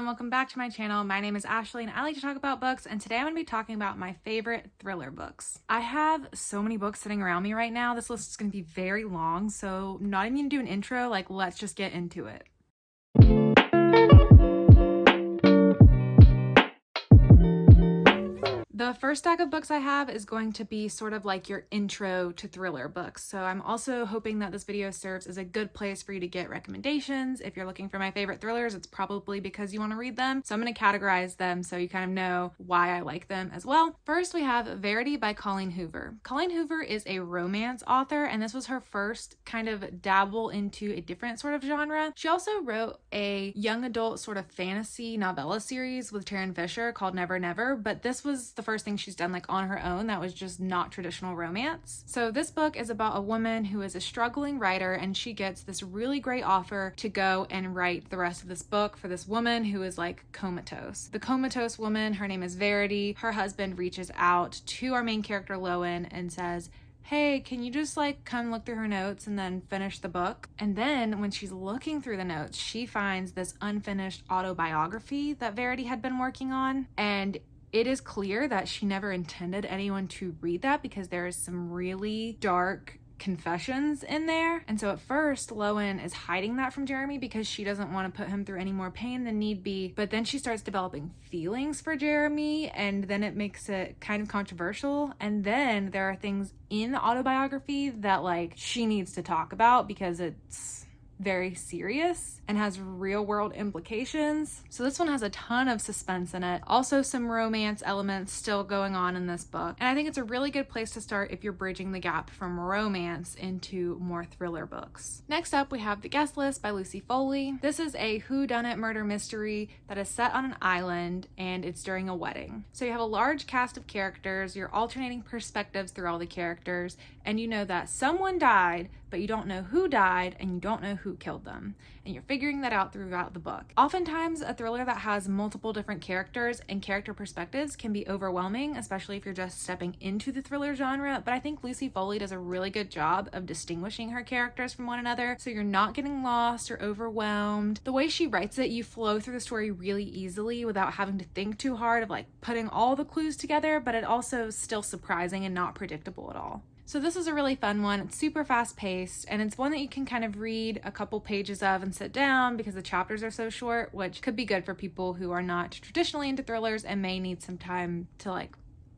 everyone, welcome back to my channel. My name is Ashley and I like to talk about books, and today I'm going to be talking about my favorite thriller books. I have so many books sitting around me right now. This list is going to be very long, so I'm not even going to do an intro, let's just get into it. The first stack of books I have is going to be sort of like your intro to thriller books. So I'm also hoping that this video serves as a good place for you to get recommendations. If you're looking for my favorite thrillers, it's probably because you want to read them. So I'm going to categorize them so you kind of know why I like them as well. First, we have Verity by Colleen Hoover. Colleen Hoover is a romance author, and this was her first kind of dabble into a different sort of genre. She also wrote a young adult sort of fantasy novella series with Taryn Fisher called Never Never, but this was the first thing she's done on her own that was just not traditional romance. So this book is about a woman who is a struggling writer, and she gets this really great offer to go and write the rest of this book for this woman who is comatose. The comatose woman, her name is Verity. Her husband reaches out to our main character Liane and says, hey, can you just come look through her notes and then finish the book? And then when she's looking through the notes, she finds this unfinished autobiography that Verity had been working on, and it is clear that she never intended anyone to read that because there is some really dark confessions in there. And so at first, Liane is hiding that from Jeremy because she doesn't want to put him through any more pain than need be. But then she starts developing feelings for Jeremy, and then it makes it kind of controversial. And then there are things in the autobiography that she needs to talk about because it's very serious and has real world implications. So this one has a ton of suspense in it. Also some romance elements still going on in this book. And I think it's a really good place to start if you're bridging the gap from romance into more thriller books. Next up, we have The Guest List by Lucy Foley. This is a whodunit murder mystery that is set on an island, and it's during a wedding. So you have a large cast of characters, you're alternating perspectives through all the characters, and you know that someone died, but you don't know who died and you don't know who killed them. And you're figuring that out throughout the book. Oftentimes, a thriller that has multiple different characters and character perspectives can be overwhelming, especially if you're just stepping into the thriller genre, but I think Lucy Foley does a really good job of distinguishing her characters from one another, so you're not getting lost or overwhelmed. The way she writes it, you flow through the story really easily without having to think too hard of putting all the clues together, but it also is still surprising and not predictable at all. So this is a really fun one. It's super fast paced, and it's one that you can kind of read a couple pages of and sit down because the chapters are so short, which could be good for people who are not traditionally into thrillers and may need some time to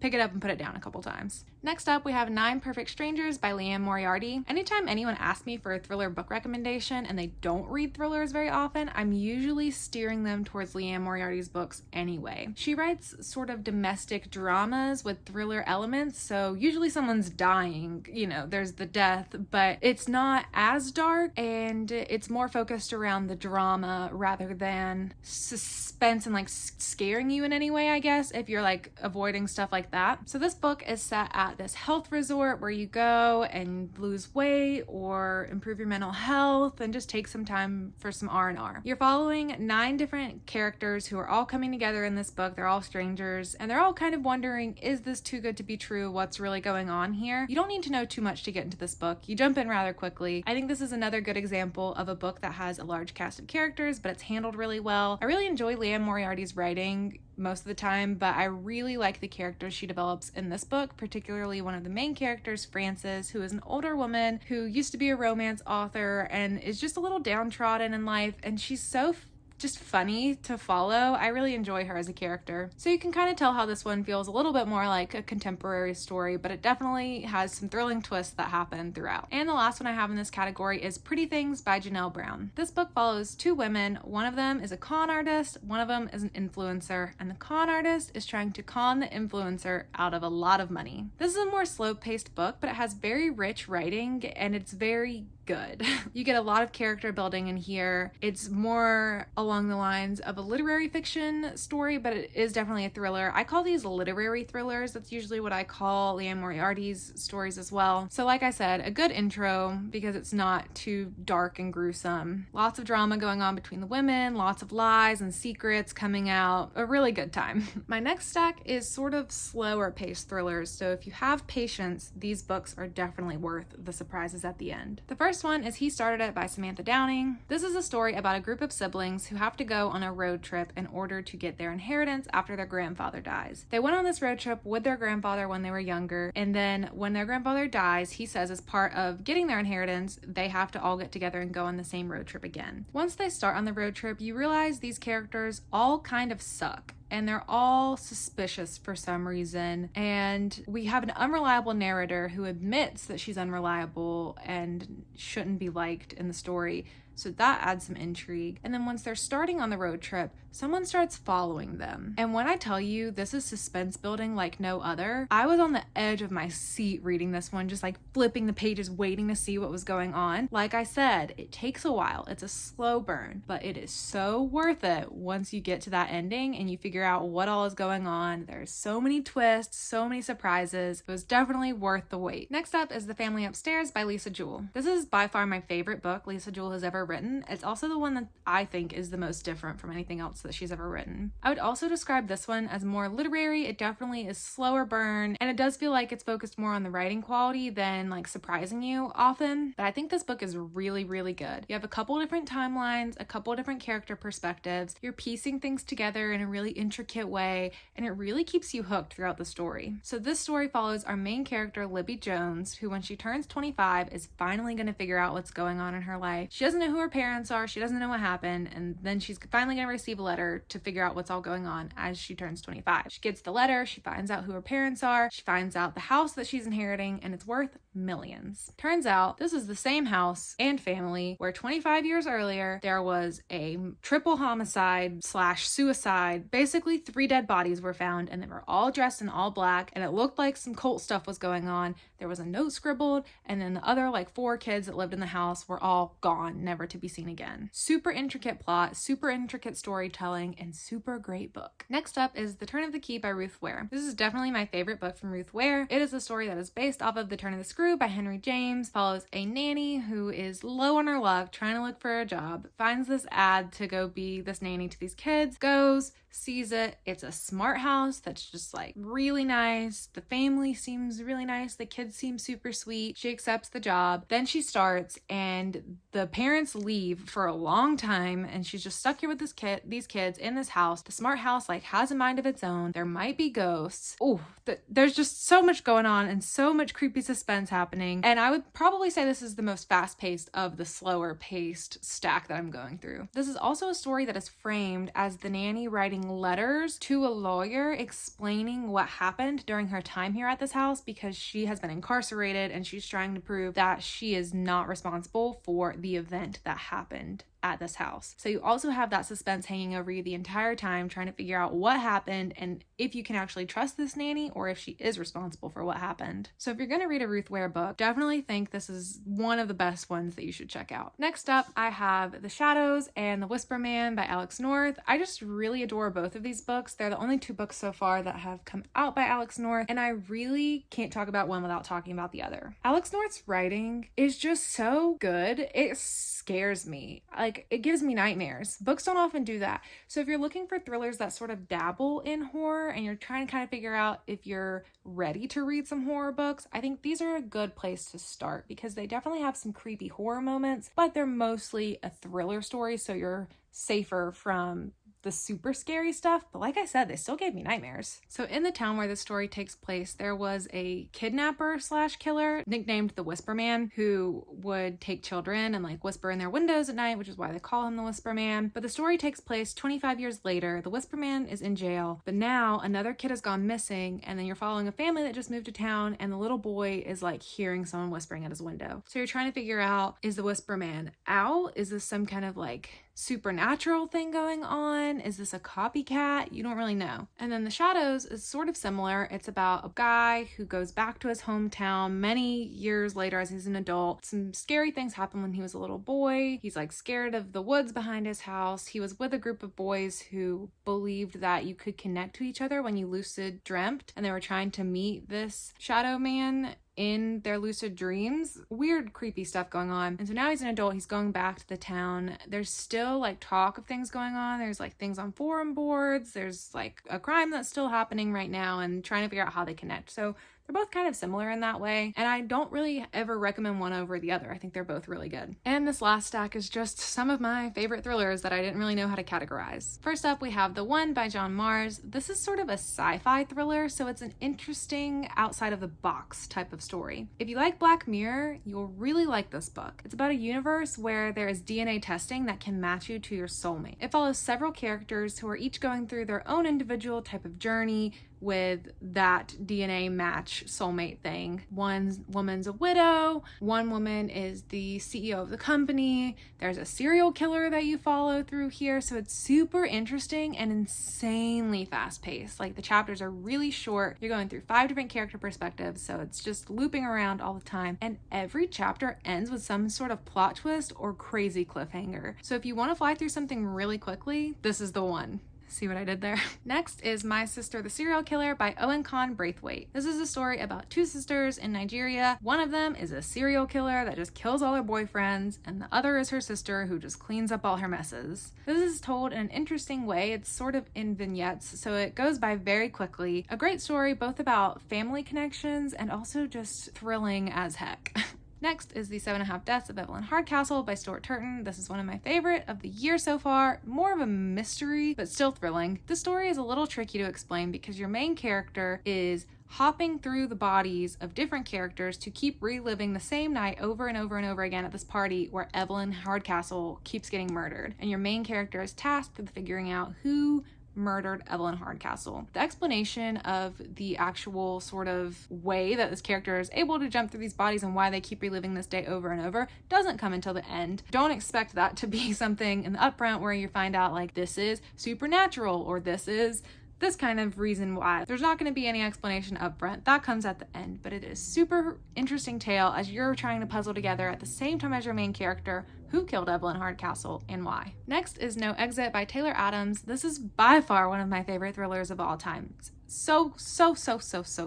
pick it up and put it down a couple times. Next up, we have 9 Perfect Strangers by Liane Moriarty. Anytime anyone asks me for a thriller book recommendation and they don't read thrillers very often, I'm usually steering them towards Liane Moriarty's books anyway. She writes sort of domestic dramas with thriller elements, so usually someone's dying, there's the death, but it's not as dark, and it's more focused around the drama rather than suspense and scaring you in any way, I guess, if you're avoiding stuff like that. So this book is set at this health resort where you go and lose weight or improve your mental health and just take some time for some R&R. You're following 9 different characters who are all coming together in this book. They're all strangers, and they're all kind of wondering, is this too good to be true? What's really going on here? You don't need to know too much to get into this book. You jump in rather quickly. I think this is another good example of a book that has a large cast of characters, but it's handled really well. I really enjoy Liane Moriarty's writing most of the time, but I really like the characters she develops in this book, particularly one of the main characters, Frances, who is an older woman who used to be a romance author and is just a little downtrodden in life, and she's so just funny to follow. I really enjoy her as a character. So you can kind of tell how this one feels a little bit more like a contemporary story, but it definitely has some thrilling twists that happen throughout. And the last one I have in this category is Pretty Things by Janelle Brown. This book follows 2 women. One of them is a con artist, one of them is an influencer, and the con artist is trying to con the influencer out of a lot of money. This is a more slow-paced book, but it has very rich writing, and it's very good. You get a lot of character building in here. It's more along the lines of a literary fiction story, but it is definitely a thriller. I call these literary thrillers. That's usually what I call Liane Moriarty's stories as well. So like I said, a good intro because it's not too dark and gruesome. Lots of drama going on between the women, lots of lies and secrets coming out. A really good time. My next stack is sort of slower paced thrillers, so if you have patience, these books are definitely worth the surprises at the end. The first one is He Started It by Samantha Downing. This is a story about a group of siblings who have to go on a road trip in order to get their inheritance after their grandfather dies. They went on this road trip with their grandfather when they were younger, and then when their grandfather dies, he says as part of getting their inheritance, they have to all get together and go on the same road trip again. Once they start on the road trip, you realize these characters all kind of suck. And they're all suspicious for some reason. And we have an unreliable narrator who admits that she's unreliable and shouldn't be liked in the story. So that adds some intrigue. And then once they're starting on the road trip, someone starts following them. And when I tell you this is suspense building like no other, I was on the edge of my seat reading this one, just like flipping the pages, waiting to see what was going on. Like I said, it takes a while. It's a slow burn, but it is so worth it once you get to that ending and you figure out what all is going on. There's so many twists, so many surprises. It was definitely worth the wait. Next up is The Family Upstairs by Lisa Jewell. This is by far my favorite book Lisa Jewell has ever written. It's also the one that I think is the most different from anything else that she's ever written. I would also describe this one as more literary. It definitely is slower burn, and it does feel like it's focused more on the writing quality than like surprising you often, but I think this book is really, really good. You have a couple different timelines, a couple different character perspectives. You're piecing things together in a really intricate way, and it really keeps you hooked throughout the story. So this story follows our main character, Libby Jones, who when she turns 25 is finally going to figure out what's going on in her life. She doesn't know who her parents are, she doesn't know what happened, and then she's finally going to receive a letter to figure out what's all going on as she turns 25. She gets the letter, she finds out who her parents are, she finds out the house that she's inheriting, and it's worth millions. Turns out this is the same house and family where 25 years earlier there was a triple homicide slash suicide. Basically 3 dead bodies were found, and they were all dressed in all black, and it looked like some cult stuff was going on. There was a note scribbled, and then the other like 4 kids that lived in the house were all gone, never to be seen again. Super intricate plot, super intricate storytelling, and super great book. Next up is The Turn of the Key by Ruth Ware. This is definitely my favorite book from Ruth Ware. It is a story that is based off of The Turn of the Screw by Henry James. Follows a nanny who is low on her luck, trying to look for a job, finds this ad to go be this nanny to these kids, goes, sees it. It's a smart house that's just like really nice. The family seems really nice. The kids seem super sweet. She accepts the job. Then she starts, and the parents leave for a long time, and she's just stuck here with these kids in this house. The smart house like has a mind of its own. There might be ghosts. Oh, there's just so much going on and so much creepy suspense happening. And I would probably say this is the most fast-paced of the slower paced stack that I'm going through. This is also a story that is framed as the nanny writing letters to a lawyer explaining what happened during her time here at this house, because she has been incarcerated and she's trying to prove that she is not responsible for the event that happened at this house. So you also have that suspense hanging over you the entire time, trying to figure out what happened and if you can actually trust this nanny or if she is responsible for what happened. So if you're going to read a Ruth Ware book, definitely think this is one of the best ones that you should check out. Next up, I have The Shadows and The Whisper Man by Alex North. I just really adore both of these books. They're the only 2 books so far that have come out by Alex North, and I really can't talk about one without talking about the other. Alex North's writing is just so good. It scares me. Like, it gives me nightmares. Books don't often do that. So if you're looking for thrillers that sort of dabble in horror and you're trying to kind of figure out if you're ready to read some horror books, I think these are a good place to start, because they definitely have some creepy horror moments, but they're mostly a thriller story, so you're safer from the super scary stuff. But like I said, they still gave me nightmares. So in the town where the story takes place, there was a kidnapper slash killer nicknamed the Whisper Man, who would take children and like whisper in their windows at night, which is why they call him the Whisper Man. But the story takes place 25 years later. The Whisper Man is in jail, but now another kid has gone missing, and then you're following a family that just moved to town, and the little boy is like hearing someone whispering at his window. So you're trying to figure out, is the Whisper Man out? Is this some kind of like supernatural thing going on? Is this a copycat? You don't really know. And then The Shadows is sort of similar. It's about a guy who goes back to his hometown many years later as he's an adult. Some scary things happen when he was a little boy. He's like scared of the woods behind his house. He was with a group of boys who believed that you could connect to each other when you lucid dreamt, and they were trying to meet this shadow man in their lucid dreams. Weird, creepy stuff going on. And so now he's an adult, he's going back to the town. There's still like talk of things going on. There's like things on forum boards. There's like a crime that's still happening right now, and trying to figure out how they connect. So They're both kind of similar in that way, and I don't really ever recommend one over the other. I think they're both really good. And this last stack is just some of my favorite thrillers that I didn't really know how to categorize. First up, we have The One by John Mars. This is sort of a sci-fi thriller, so it's an interesting outside of the box type of story. If you like Black Mirror, you'll really like this book. It's about a universe where there is DNA testing that can match you to your soulmate. It follows several characters who are each going through their own individual type of journey with that DNA match soulmate thing. One woman's a widow, one woman is the CEO of the company, there's a serial killer that you follow through here, so it's super interesting and insanely fast-paced. Like, the chapters are really short, you're going through 5 different character perspectives, so it's just looping around all the time, and every chapter ends with some sort of plot twist or crazy cliffhanger. So if you want to fly through something really quickly, this is the one. See what I did there? Next is My Sister the Serial Killer by Oyinkan Braithwaite. This is a story about 2 sisters in Nigeria. One of them is a serial killer that just kills all her boyfriends, and the other is her sister who just cleans up all her messes. This is told in an interesting way. It's sort of in vignettes, so it goes by very quickly. A great story both about family connections and also just thrilling as heck. Next is The 7.5 Deaths of Evelyn Hardcastle by Stuart Turton. This is one of my favorite of the year so far. More of a mystery, but still thrilling. The story is a little tricky to explain because your main character is hopping through the bodies of different characters to keep reliving the same night over and over and over again at this party where Evelyn Hardcastle keeps getting murdered. And your main character is tasked with figuring out who murdered Evelyn Hardcastle. The explanation of the actual sort of way that this character is able to jump through these bodies and why they keep reliving this day over and over doesn't come until the end. Don't expect that to be something in the upfront where you find out like this is supernatural or this is this kind of reason why. There's not going to be any explanation up front. That comes at the end, but it is super interesting tale as you're trying to puzzle together at the same time as your main character who killed Evelyn Hardcastle and why. Next is No Exit by Taylor Adams. This is by far one of my favorite thrillers of all time. It's so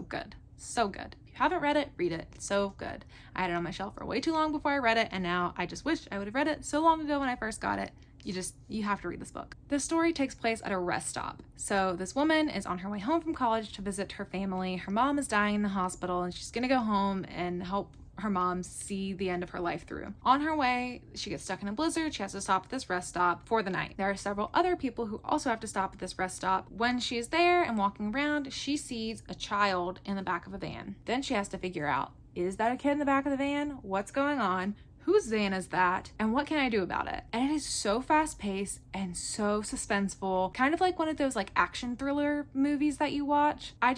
good. So good. If you haven't read it, read it. It's so good. I had it on my shelf for way too long before I read it, and now I just wish I would have read it so long ago when I first got it. You have to read this book. This story takes place at a rest stop. So this woman is on her way home from college to visit her family. Her mom is dying in the hospital and she's gonna go home and help her mom see the end of her life through. On her way, she gets stuck in a blizzard. She has to stop at this rest stop for the night. There are several other people who also have to stop at this rest stop. When she is there and walking around, she sees a child in the back of a van. Then she has to figure out, is that a kid in the back of the van? What's going on? Whose van is that? And what can I do about it? And it is so fast-paced and so suspenseful, kind of like one of those like action thriller movies that you watch. I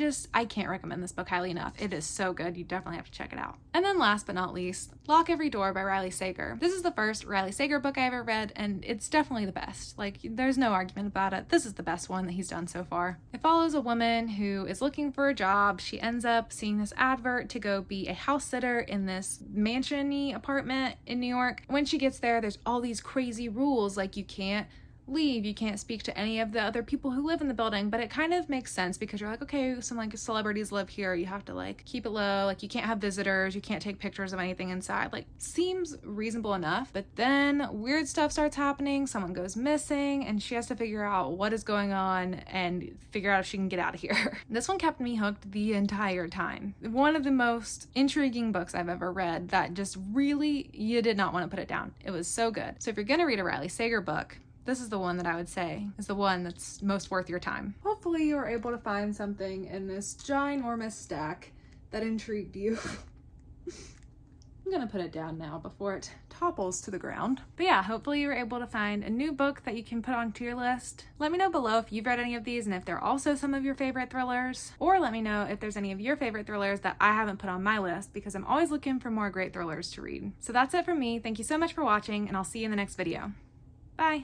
can't recommend this book highly enough. It is so good. You definitely have to check it out. And then last but not least, Lock Every Door by Riley Sager. This is the first Riley Sager book I ever read, and it's definitely the best. Like, there's no argument about it. This is the best one that he's done so far. It follows a woman who is looking for a job. She ends up seeing this advert to go be a house sitter in this mansion-y apartment in New York. When she gets there, there's all these crazy rules, like you can't leave, you can't speak to any of the other people who live in the building, but it kind of makes sense because you're like, okay, some like celebrities live here, you have to like keep it low, like you can't have visitors, you can't take pictures of anything inside. Like, seems reasonable enough, but then weird stuff starts happening, someone goes missing, and she has to figure out what is going on and figure out if she can get out of here. This one kept me hooked the entire time. One of the most intriguing books I've ever read that just really, you did not want to put it down. It was so good. So if you're gonna read a Riley Sager book, this is the one that I would say is the one that's most worth your time. Hopefully you were able to find something in this ginormous stack that intrigued you. I'm gonna put it down now before it topples to the ground. But yeah, hopefully you were able to find a new book that you can put onto your list. Let me know below if you've read any of these and if they're also some of your favorite thrillers. Or let me know if there's any of your favorite thrillers that I haven't put on my list, because I'm always looking for more great thrillers to read. So that's it from me. Thank you so much for watching, and I'll see you in the next video. Bye!